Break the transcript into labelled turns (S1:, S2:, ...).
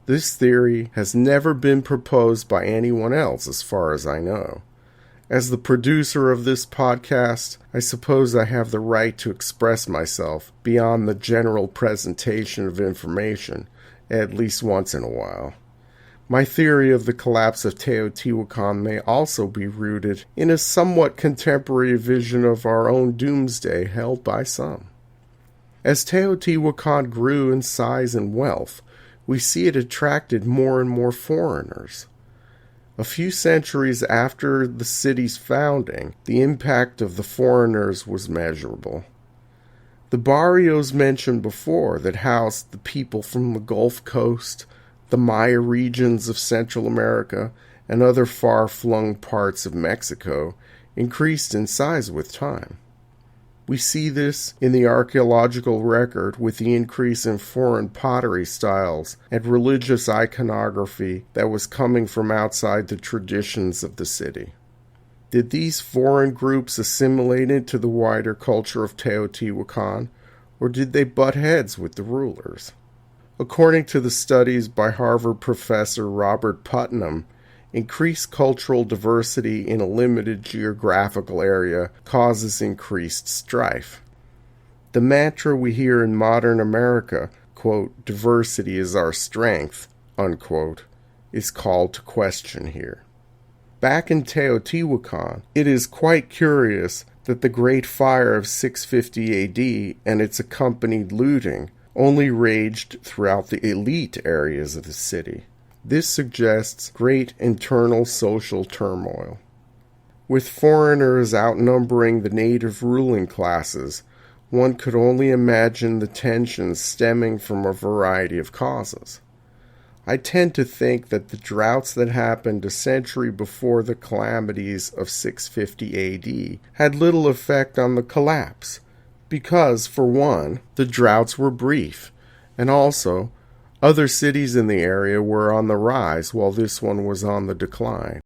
S1: This theory has never been proposed by anyone else as far as I know. As the producer of this podcast, I suppose I have the right to express myself beyond the general presentation of information, at least once in a while. My theory of the collapse of Teotihuacan may also be rooted in a somewhat contemporary vision of our own doomsday held by some. As Teotihuacan grew in size and wealth, we see it attracted more and more foreigners. A few centuries after the city's founding, the impact of the foreigners was measurable. The barrios mentioned before that housed the people from the Gulf Coast, the Maya regions of Central America, and other far-flung parts of Mexico increased in size with time. We see this in the archaeological record with the increase in foreign pottery styles and religious iconography that was coming from outside the traditions of the city. Did these foreign groups assimilate into the wider culture of Teotihuacan, or did they butt heads with the rulers? According to the studies by Harvard professor Robert Putnam, increased cultural diversity in a limited geographical area causes increased strife. The mantra we hear in modern America, quote, "diversity is our strength," unquote, is called to question here. Back in Teotihuacan, it is quite curious that the Great Fire of 650 AD and its accompanied looting only raged throughout the elite areas of the city. This suggests great internal social turmoil. With foreigners outnumbering the native ruling classes, one could only imagine the tensions stemming from a variety of causes. I tend to think that the droughts that happened a century before the calamities of 650 AD had little effect on the collapse, because, for one, the droughts were brief, and also, other cities in the area were on the rise while this one was on the decline.